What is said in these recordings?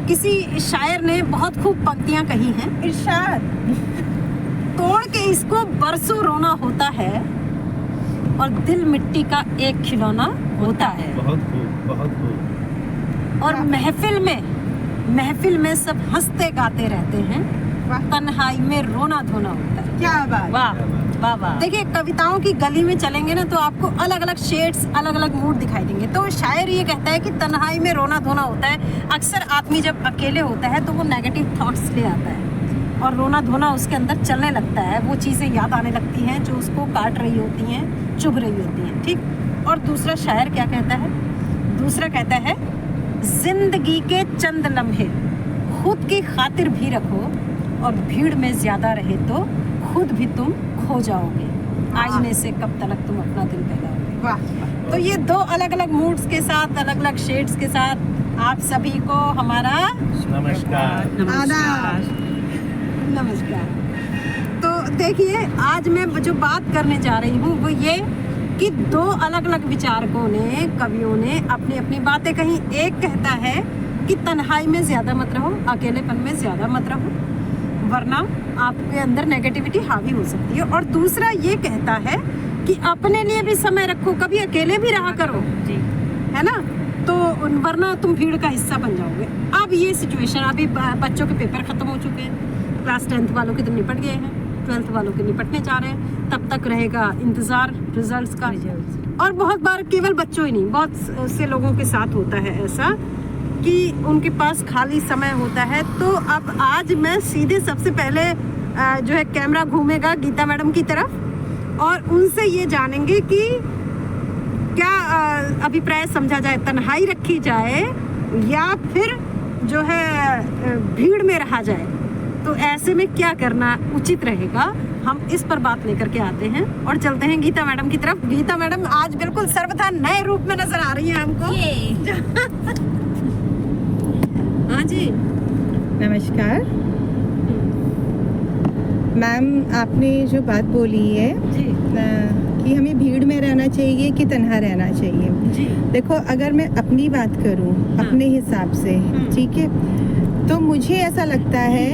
किसी शायर ने बहुत खूब पंक्तियां कही हैं। इरशाद। तोड़ के इसको बरसों रोना होता है और दिल मिट्टी का एक खिलौना होता है। बहुत खूब, बहुत खूब। और महफिल में सब हंसते गाते रहते हैं, वाह तन्हाई में रोना धोना होता है। क्या बात। वाह वाह वाह। देखिए कविताओं की गली में चलेंगे ना तो आपको अलग अलग शेड्स, अलग अलग मूड दिखाई देंगे। तो शायर ये कहता है कि तन्हाई में रोना धोना होता है। अक्सर आदमी जब अकेले होता है तो वो नेगेटिव थॉट्स ले आता है और रोना धोना उसके अंदर चलने लगता है। वो चीज़ें याद आने लगती हैं जो उसको काट रही होती हैं, चुभ रही होती हैं। ठीक। और दूसरा शायर क्या कहता है? दूसरा कहता है, जिंदगी के चंद लम्हे खुद की खातिर भी रखो और भीड़ में ज्यादा रहे तो खुद भी तुम खो जाओगे। आईने से कब तक तुम अपना दिल बहलाओगे। वाह। तो ये दो अलग अलग मूड्स के साथ, अलग अलग शेड्स के साथ आप सभी को हमारा नमस्कार। नमस्कार। तो देखिए आज मैं जो बात करने जा रही हूँ वो ये कि दो अलग अलग विचारकों ने, कवियों ने अपनी अपनी बातें कही। एक कहता है कि तन्हाई में ज़्यादा मत रहो, अकेलेपन में ज़्यादा मत रहो, वरना आपके अंदर नेगेटिविटी हावी हो सकती है। और दूसरा ये कहता है कि अपने लिए भी समय रखो, कभी अकेले भी रहा करो जी, है ना, तो वरना तुम भीड़ का हिस्सा बन जाओगे। अब ये सिचुएशन, अभी बच्चों के पेपर ख़त्म हो चुके हैं, क्लास 10th वालों के तो निपट गए हैं, 12th वालों के निपटने जा रहे हैं। तब तक रहेगा इंतज़ार रिजल्ट्स का। और बहुत बार केवल बच्चों ही नहीं, बहुत से लोगों के साथ होता है ऐसा कि उनके पास खाली समय होता है। तो अब आज मैं सीधे सबसे पहले जो है कैमरा घूमेगा गीता मैडम की तरफ और उनसे ये जानेंगे कि क्या अभिप्राय समझा जाए, तन्हाई रखी जाए या फिर जो है भीड़ में रहा जाए। तो ऐसे में क्या करना उचित रहेगा, हम इस पर बात लेकर के आते हैं और चलते हैं गीता मैडम की तरफ। गीता मैडम आज बिल्कुल सर्वथा नए रूप में नजर आ रही हैं हमको। हाँ जी नमस्कार मैम, आपने जो बात बोली है जी कि हमें भीड़ में रहना चाहिए कि तन्हा रहना चाहिए। जी। देखो अगर मैं अपनी बात करूं अपने हिसाब से, ठीक है, तो मुझे ऐसा लगता है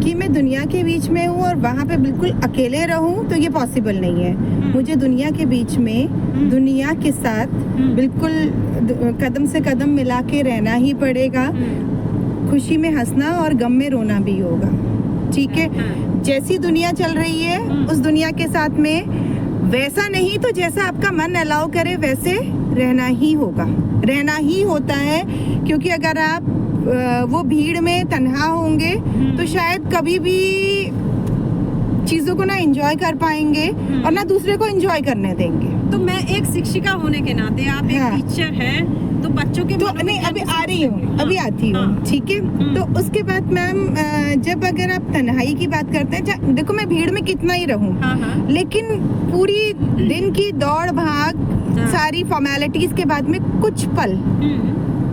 कि मैं दुनिया के बीच में हूँ और वहाँ पे बिल्कुल अकेले रहूँ तो ये पॉसिबल नहीं है। मुझे दुनिया के बीच में दुनिया के साथ बिल्कुल कदम से कदम मिला के रहना ही पड़ेगा। खुशी में हंसना और गम में रोना भी होगा, ठीक है। जैसी दुनिया चल रही है उस दुनिया के साथ में वैसा नहीं तो जैसा आपका मन अलाउ करे वैसे रहना ही होगा, रहना ही होता है। क्योंकि अगर आप वो भीड़ में तन्हा होंगे तो शायद कभी भी चीज़ों को ना एंजॉय कर पाएंगे और ना दूसरे को एंजॉय करने देंगे। तो मैं एक शिक्षिका होने के नाते, आप एक टीचर हैं, तो बच्चों के तो नहीं अभी आ रही हूँ, अभी आती हूँ, ठीक है। तो उसके बाद मैम जब अगर आप तन्हाई की बात करते हैं, देखो मैं भीड़ में कितना ही रहूँ, लेकिन पूरी दिन की दौड़ भाग सारी फॉर्मेलिटीज के बाद में कुछ पल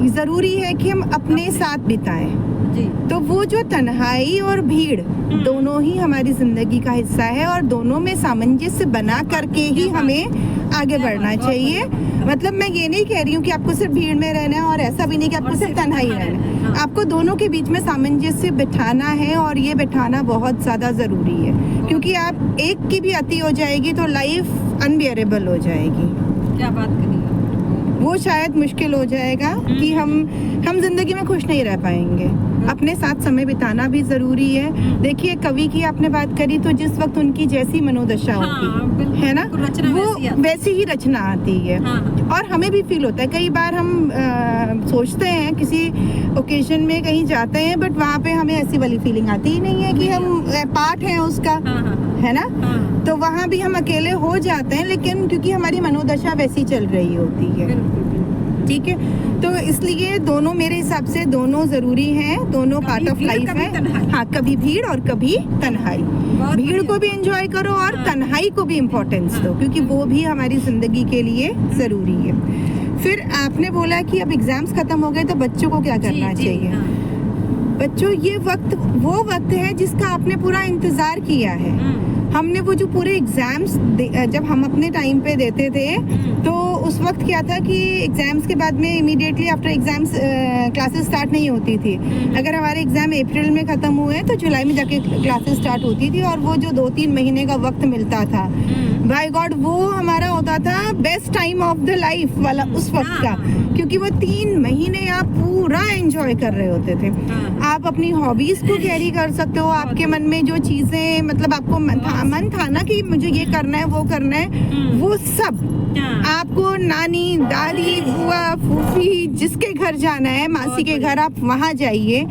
जरूरी है कि हम अपने साथ बिताएं। जी। तो वो जो तन्हाई और भीड़ दोनों ही हमारी जिंदगी का हिस्सा है और दोनों में सामंजस्य बना करके ही हमें आगे बढ़ना चाहिए। मतलब मैं ये नहीं कह रही हूँ कि आपको सिर्फ भीड़ में रहना है और ऐसा भी नहीं कि आपको सिर्फ तन्हाई रहना है। आपको दोनों के बीच में सामंजस्य बिठाना है और ये बिठाना बहुत ज़्यादा ज़रूरी है, क्योंकि आप एक की भी अति हो जाएगी तो लाइफ अनबियरेबल हो जाएगी। क्या बात करी, वो शायद मुश्किल हो जाएगा कि हम जिंदगी में खुश नहीं रह पाएंगे। अपने साथ समय बिताना भी जरूरी है। देखिए कवि की आपने बात करी तो जिस वक्त उनकी जैसी मनोदशा होती है ना, वो वैसी ही रचना आती है। और हमें भी फील होता है, कई बार हम सोचते हैं किसी ओकेजन में कहीं जाते हैं बट वहाँ पे हमें ऐसी वाली फीलिंग आती ही नहीं है कि हम पार्ट हैं उसका, है ना। तो वहाँ भी हम अकेले हो जाते हैं, लेकिन क्योंकि हमारी मनोदशा वैसी चल रही होती है, ठीक है। तो इसलिए दोनों मेरे हिसाब से दोनों ज़रूरी हैं, दोनों पार्ट ऑफ लाइफ है। हाँ, कभी भीड़ और कभी तन्हाई। भीड़ को भी एंजॉय करो और तन्हाई को भी इम्पोर्टेंस दो, क्योंकि वो भी हमारी ज़िंदगी के लिए ज़रूरी है। फिर आपने बोला कि अब एग्ज़ाम्स ख़त्म हो गए तो बच्चों को क्या करना चाहिए। बच्चों, ये वक्त वो वक्त है जिसका आपने पूरा इंतज़ार किया है। हमने वो जो पूरे एग्जाम्स जब हम अपने टाइम पे देते थे तो उस वक्त क्या था कि एग्ज़ाम्स के बाद में immediately after exams classes start नहीं होती थी। अगर हमारे एग्ज़ाम अप्रैल में ख़त्म हुए तो जुलाई में जाके क्लासेस स्टार्ट होती थी, और वो जो 2-3 महीने का वक्त मिलता था, बाय गॉड वो हमारा होता था best time of the life वाला उस वक्त का, क्योंकि वो 3 महीने आप पूरा एंजॉय कर रहे होते थे। आप अपनी हॉबीज़ को कैरी कर सकते हो, आपके मन में जो चीज़ें मतलब आपको मन था ना कि मुझे ये करना है वो करना है, वो सब आपको नानी दादी बुआ फूफी जिसके घर जाना है, मासी के घर, आप वहाँ जाइए,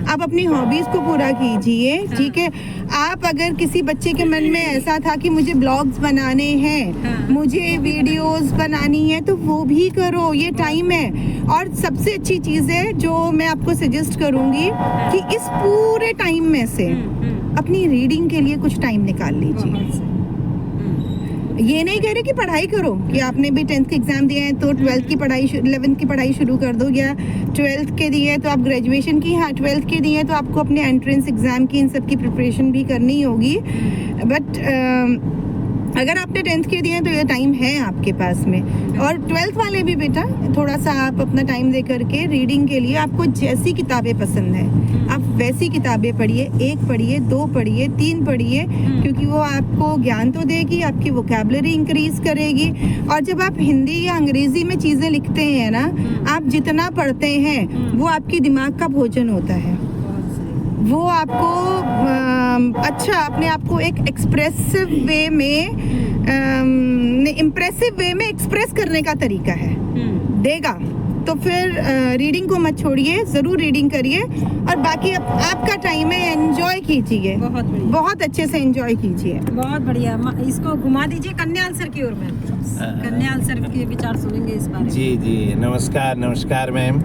आप अपनी हॉबीज़ को पूरा कीजिए, ठीक है। आप अगर किसी बच्चे के मन में ऐसा था कि मुझे ब्लॉग्स बनाने हैं, मुझे वीडियोस बनानी है, तो वो भी करो, ये टाइम है। और सबसे अच्छी चीज़ है जो मैं आपको सजेस्ट करूँगी कि इस पूरे टाइम में से अपनी रीडिंग के लिए कुछ टाइम निकाल लीजिए। ये नहीं कह रहे कि पढ़ाई करो, कि आपने भी 10th के एग्ज़ाम दिए हैं तो 12th की पढ़ाई 11th की पढ़ाई शुरू कर दो, या 12th के दिए तो आप ग्रेजुएशन की, हाँ 12th के दिए तो आपको अपने एंट्रेंस एग्ज़ाम की, इन सब की प्रिपरेशन भी करनी होगी। बट अगर आपने 10th के दिए तो ये टाइम है आपके पास में। और 12th वाले भी बेटा थोड़ा सा आप अपना टाइम दे करके रीडिंग के लिए, आपको जैसी किताबें पसंद है आप वैसी किताबें पढ़िए, 1 पढ़िए, 2 पढ़िए, 3 पढ़िए, क्योंकि वो आपको ज्ञान तो देगी, आपकी वोकैबुलरी इंक्रीज करेगी। और जब आप हिंदी या अंग्रेजी में चीज़ें लिखते हैं ना, आप जितना पढ़ते हैं वो आपके दिमाग का भोजन होता है, वो आपको अच्छा अपने आप को एक एक्सप्रेसिव वे में इम्प्रेसिव वे में एक्सप्रेस करने का तरीका है देगा। तो फिर रीडिंग को मत छोड़िए, ज़रूर रीडिंग करिए, और बाकी आपका टाइम है, एंजॉय कीजिए, बहुत अच्छे से एंजॉय कीजिए। बहुत बढ़िया। इसको घुमा दीजिए कन्याल सर की ओर में, कन्याल सर के विचार सुनेंगे इस बारे में। जी जी, नमस्कार मैम,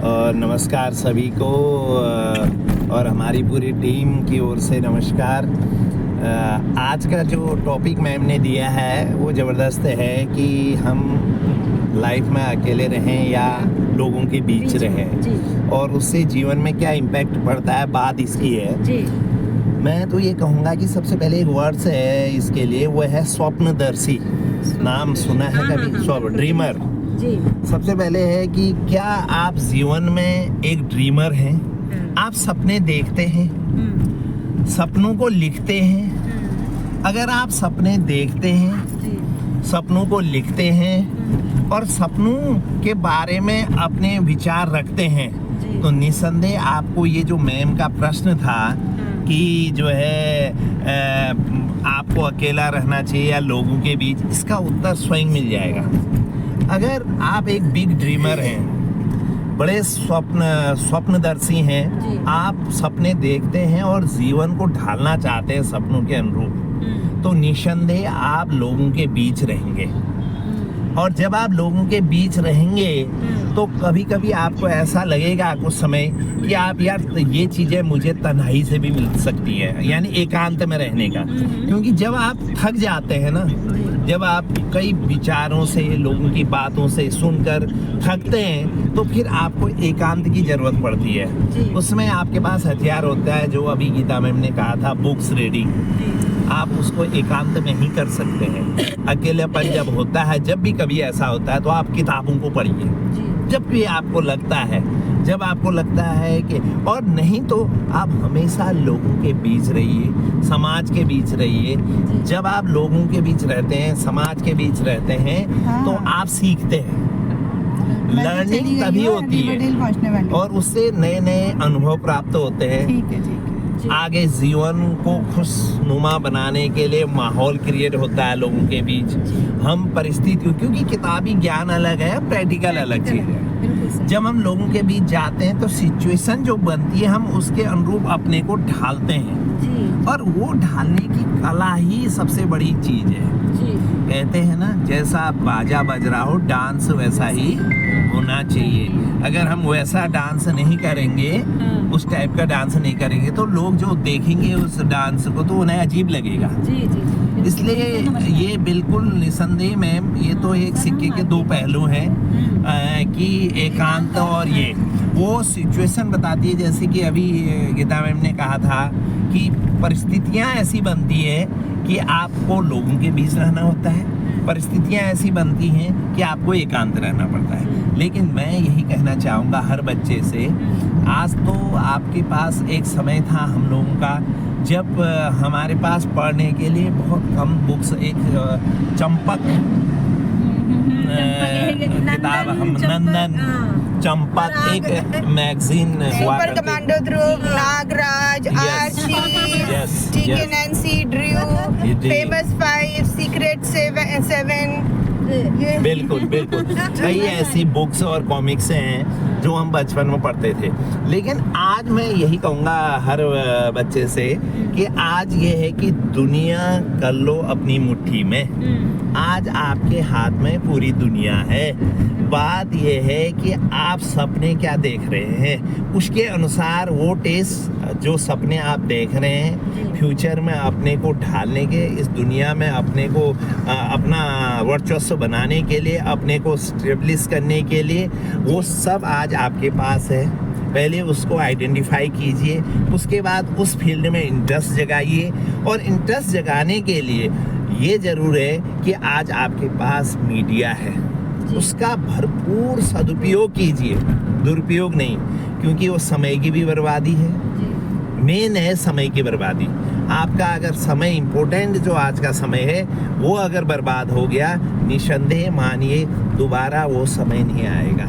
और नमस्कार सभी को, और हमारी पूरी टीम की ओर से नमस्कार। आज का जो टॉपिक मैम ने दिया है वो ज़बरदस्त है कि हम लाइफ में अकेले रहें या लोगों के बीच रहें, और उससे जीवन में क्या इम्पैक्ट पड़ता है, बात इसकी है जी। मैं तो ये कहूँगा कि सबसे पहले एक वर्ड्स है इसके लिए, वो है स्वप्नदर्शी। नाम सुना है कभी? ड्रीमर जी। सबसे पहले है कि क्या आप जीवन में एक ड्रीमर हैं? आप सपने देखते हैं, सपनों को लिखते हैं। अगर आप सपने देखते हैं, सपनों को लिखते हैं और सपनों के बारे में अपने विचार रखते हैं, तो निसंदेह आपको ये जो मैम का प्रश्न था कि जो है आपको अकेला रहना चाहिए या लोगों के बीच, इसका उत्तर स्वयं मिल जाएगा। अगर आप एक बिग ड्रीमर हैं, बड़े स्वप्नदर्शी हैं, आप सपने देखते हैं और जीवन को ढालना चाहते हैं सपनों के अनुरूप, तो निसंदेह आप लोगों के बीच रहेंगे। और जब आप लोगों के बीच रहेंगे तो कभी कभी आपको ऐसा लगेगा कुछ समय कि आप यार ये चीज़ें मुझे तन्हाई से भी मिल सकती है, यानी एकांत में रहने का। क्योंकि जब आप थक जाते हैं ना, जब आप कई विचारों से, लोगों की बातों से सुनकर थकते हैं, तो फिर आपको एकांत की जरूरत पड़ती है। उसमें आपके पास हथियार होता है, जो अभी गीता मैम ने कहा था, बुक्स रीडिंग। आप उसको एकांत में ही कर सकते हैं। अकेलेपन जब होता है, जब भी कभी ऐसा होता है, तो आप किताबों को पढ़िए जब भी आपको लगता है, जब आपको लगता है कि, और नहीं तो आप हमेशा लोगों के बीच रहिए, समाज के बीच रहिए। जब आप लोगों के बीच रहते हैं, समाज के बीच रहते हैं, तो आप सीखते हैं। लर्निंग तभी होती है और उससे नए नए अनुभव प्राप्त होते हैं। आगे जीवन को खुशनुमा बनाने के लिए माहौल क्रिएट होता है लोगों के बीच। हम परिस्थितियों, क्योंकि किताबी ज्ञान अलग है, प्रैक्टिकल अलग चीज़ है। जब हम लोगों के बीच जाते हैं तो सिचुएशन जो बनती है, हम उसके अनुरूप अपने को ढालते हैं, और वो ढालने की कला ही सबसे बड़ी चीज़ है। कहते हैं ना, जैसा बाजा बज रहा हो, डांस वैसा ही होना चाहिए। अगर हम वैसा डांस नहीं करेंगे, उस टाइप का डांस नहीं करेंगे, तो लोग जो देखेंगे उस डांस को तो उन्हें अजीब लगेगा। इसलिए ये बिल्कुल निसंदेह मैम, ये तो एक सिक्के के 2 पहलू हैं कि एकांत, और ये वो सिचुएशन बताती है, जैसे कि अभी गीता मैम ने कहा था कि परिस्थितियाँ ऐसी बनती है कि आपको लोगों के बीच रहना होता है, परिस्थितियां ऐसी बनती हैं कि आपको एकांत रहना पड़ता है। लेकिन मैं यही कहना चाहूँगा हर बच्चे से, आज तो आपके पास एक समय था हम लोगों का जब हमारे पास पढ़ने के लिए बहुत कम बुक्स, एक चंपक किताब, हम नंदन चंपक एक मैगजीन हुआ सुपर करती कमांडो ध्रुव, नागराज, आर्ची, टीके नैन्सी, ड्रू, फेमस 5, सीक्रेट 7, बिल्कुल बिल्कुल कई ऐसी बुक्स और कॉमिक्स हैं जो हम बचपन में पढ़ते थे। लेकिन आज मैं यही कहूँगा हर बच्चे से कि आज ये है कि दुनिया कर लो अपनी मुट्ठी में। आज आपके हाथ में पूरी दुनिया है। बात ये है कि आप सपने क्या देख रहे हैं, उसके अनुसार वो टेस्ट जो सपने आप देख रहे हैं फ्यूचर में अपने को ढालने के, इस दुनिया में अपने को अपना वर्चस्व बनाने के लिए, अपने को स्टेब्लिश करने के लिए, वो सब आज आपके पास है। पहले उसको आइडेंटिफाई कीजिए, उसके बाद उस फील्ड में इंटरेस्ट जगाइए। और इंटरेस्ट जगाने के लिए ये ज़रूर है कि आज आपके पास मीडिया है, उसका भरपूर सदुपयोग कीजिए, दुरुपयोग नहीं, क्योंकि वो समय की भी बर्बादी है। मेन है समय की बर्बादी। आपका अगर समय इम्पोर्टेंट जो आज का समय है वो अगर बर्बाद हो गया, निसंदेह मानिए दोबारा वो समय नहीं आएगा,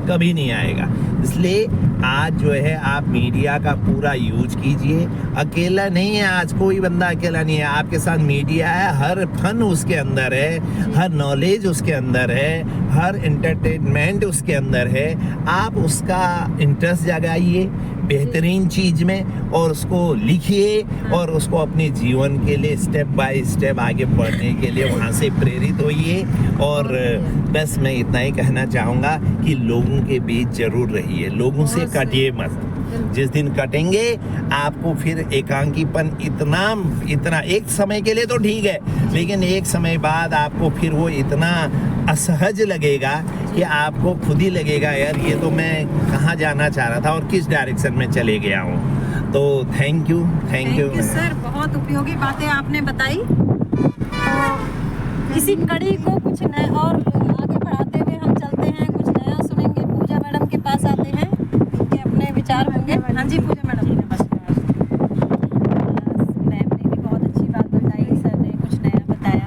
कभी नहीं आएगा। इसलिए आज जो है आप मीडिया का पूरा यूज कीजिए। अकेला नहीं है, आज कोई बंदा अकेला नहीं है, आपके साथ मीडिया है, हर फन उसके अंदर है, हर नॉलेज उसके अंदर है, हर एंटरटेनमेंट उसके अंदर है। आप उसका इंटरेस्ट जगाइए बेहतरीन चीज में और उसको लिखिए और उसको अपने जीवन के लिए स्टेप बाय स्टेप आगे बढ़ने के लिए वहाँ से प्रेरित होइए। और बस मैं इतना ही कहना चाहूँगा कि लोगों के बीच जरूर रहिए, लोगों से कटिए मत। जिस दिन कटेंगे आपको फिर एकांकीपन इतना एक समय के लिए तो ठीक है, लेकिन एक समय बाद आपको फिर वो इतना असहज लगेगा कि आपको खुद ही लगेगा यार ये तो मैं कहाँ जाना चाह रहा था और किस डायरेक्शन में चले गया हूँ। तो थैंक यू सर, बहुत उपयोगी बातें आपने बताई। तो इसी कड़ी को कुछ नए और आगे बढ़ाते हुए हम चलते हैं, कुछ नया सुनेंगे। पूजा मैडम के पास आते हैं, उनके अपने विचार होंगे। हाँ जी पूजा मैडम। नमस्कार। मैम ने भी बहुत अच्छी बात बताई, सर ने कुछ नया बताया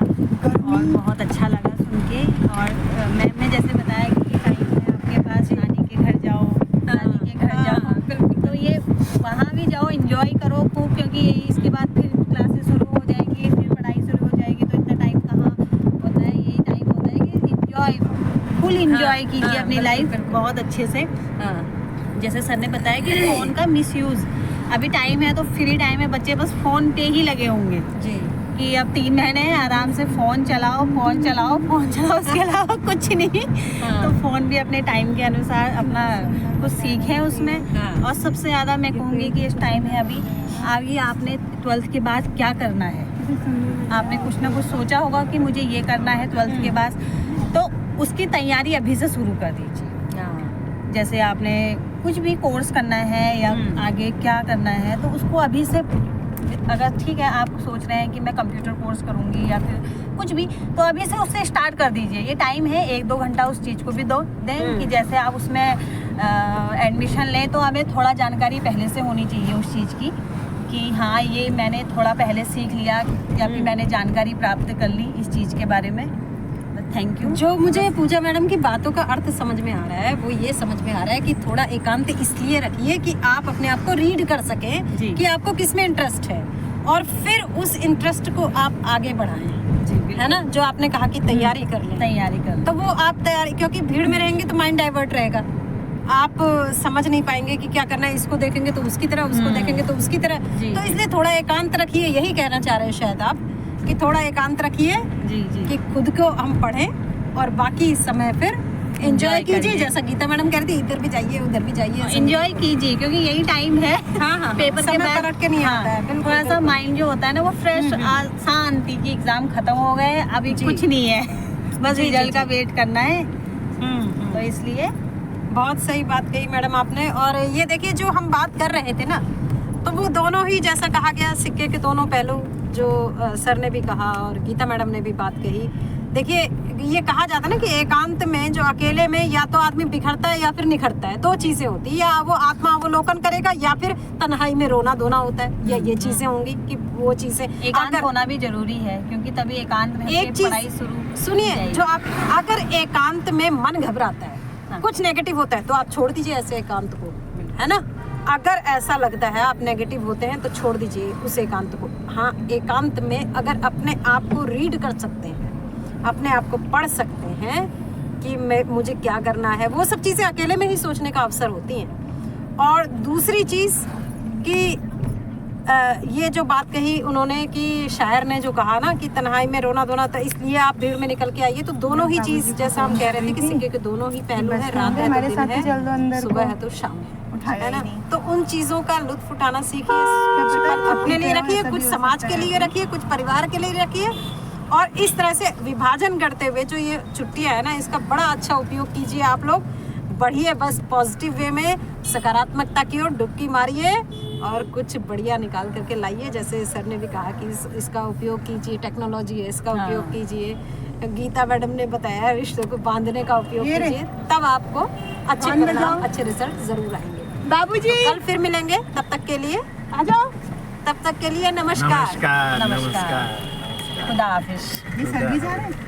और बहुत अच्छा लगा सुन के। और मैम ने जैसे बताया कि टाइम है आपके पास, नानी के घर जाओ, दादी के घर जाओ, तो ये वहाँ भी जाओ, एंजॉय करो खूब, क्योंकि इसके बाद फिर क्लासेस शुरू हो जाएगी, फिर पढ़ाई शुरू हो जाएगी, तो इतना टाइम कहाँ होता है। यही टाइम होता है कि एंजॉय, फुल एंजॉय कीजिए अपनी लाइफ बहुत अच्छे से। जैसे सर ने बताया कि फ़ोन का मिसयूज़, अभी टाइम है तो फ्री टाइम है, बच्चे बस फ़ोन पे ही लगे होंगे जी कि अब 3 महीने हैं, आराम से फ़ोन चलाओ, उसके अलावा कुछ नहीं। तो फ़ोन भी अपने टाइम के अनुसार अपना कुछ सीखें उसमें। और सबसे ज़्यादा मैं कहूँगी कि इस टाइम है अभी आपने 12th के बाद क्या करना है, आपने कुछ ना कुछ सोचा होगा कि मुझे ये करना है 12th के बाद, तो उसकी तैयारी अभी से शुरू कर दीजिए। जैसे आपने कुछ भी कोर्स करना है या आगे क्या करना है, तो उसको अभी से, अगर ठीक है आप सोच रहे हैं कि मैं कंप्यूटर कोर्स करूंगी या फिर कुछ भी, तो अभी से उससे स्टार्ट कर दीजिए। ये टाइम है, 1-2 घंटा उस चीज़ को भी दें कि जैसे आप उसमें एडमिशन लें तो हमें थोड़ा जानकारी पहले से होनी चाहिए उस चीज़ की कि हाँ ये मैंने थोड़ा पहले सीख लिया या फिर मैंने जानकारी प्राप्त कर ली इस चीज़ के बारे में। Thank you. जो मुझे पूजा मैडम की बातों का अर्थ समझ में आ रहा है वो ये समझ में आ रहा है कि थोड़ा एकांत इसलिए रखिए कि आप अपने आप को रीड कर सकें कि आपको किस में इंटरेस्ट है और फिर उस इंटरेस्ट को आप आगे बढ़ाएं, है ना। जो आपने कहा कि तैयारी कर लें, तो वो आप तैयारी, क्योंकि भीड़ में रहेंगे तो माइंड डाइवर्ट रहेगा, आप समझ नहीं पाएंगे कि क्या करना है। इसको देखेंगे तो उसकी तरह, उसको देखेंगे तो उसकी तरह। तो इसलिए थोड़ा एकांत रखिए, यही कहना चाह रहे हैं शायद आप कि थोड़ा एकांत रखिए कि खुद को हम पढ़ें और बाकी समय फिर एंजॉय कीजिए। जैसा गीता मैडम कह रही थी, इधर भी जाइए उधर भी जाइए, एंजॉय कीजिए, क्योंकि यही टाइम है। हाँ, पेपर के बाद रख के नहीं आता है, थोड़ा सा माइंड जो होता है ना वो फ्रेश, शांति की एग्जाम खत्म हो गए, अभी कुछ नहीं है, बस रिजल्ट का वेट करना है। तो इसलिए बहुत सही बात कही मैडम आपने। और ये देखिए जो हम बात कर रहे थे ना, तो वो दोनों ही, जैसा कहा गया, सिक्के के दोनों पहलू, जो सर ने भी कहा और गीता मैडम ने भी बात कही, देखिए ये कहा जाता है ना कि एकांत में जो अकेले में या तो आदमी बिखरता है या फिर निखरता है, दो चीजें होती है, या वो आत्मा अवलोकन करेगा या फिर तन्हाई में रोना धोना होता है, या ये चीजें होंगी कि वो चीजें एकांत होना भी जरूरी है, क्योंकि तभी एकांत में एक चीज पढ़ाई शुरू सुनिए, की जो आप अगर एकांत में मन घबराता है, हाँ। कुछ नेगेटिव होता है तो आप छोड़ दीजिए ऐसे एकांत को, है ना। अगर ऐसा लगता है आप नेगेटिव होते हैं तो छोड़ दीजिए उस एकांत को। हाँ, एकांत में अगर अपने आप को रीड कर सकते हैं, अपने आप को पढ़ सकते हैं कि मुझे क्या करना है, वो सब चीज़ें अकेले में ही सोचने का अवसर होती हैं। और दूसरी चीज़ कि ये जो बात कही उन्होंने कि शायर ने जो कहा ना कि तन्हाई में रोना धोना, तो इसलिए आप भीड़ में निकल के आइए, तो दोनों ही चीज़ जैसा हम कह रहे थे कि सिक्के के दोनों ही पहलू है, रात है तो दिन है, सुबह है तो शाम है ना। तो उन चीज़ों का लुत्फ उठाना सीखिए, अपने लिए रखिए, कुछ समाज के लिए रखिए, कुछ परिवार के लिए रखिए, और इस तरह से विभाजन करते हुए जो ये छुट्टियाँ है ना, इसका बड़ा अच्छा उपयोग कीजिए। आप लोग बढ़िए, बस पॉजिटिव वे में सकारात्मकता की ओर डुबकी मारिए और कुछ बढ़िया निकाल करके लाइए। जैसे सर ने भी कहा कि इसका उपयोग कीजिए, टेक्नोलॉजी है इसका उपयोग कीजिए, गीता मैडम ने बताया रिश्तों को बांधने का उपयोग कीजिए, तब आपको अच्छे परिणाम, अच्छे रिजल्ट जरूर आएंगे। बाबूजी तो कल फिर मिलेंगे, तब तक के लिए आ जाओ। तब तक के लिए नमस्कार। नमस्कार नमस्कार। खुदा हाफिज। ये सर भी जा रहे हैं।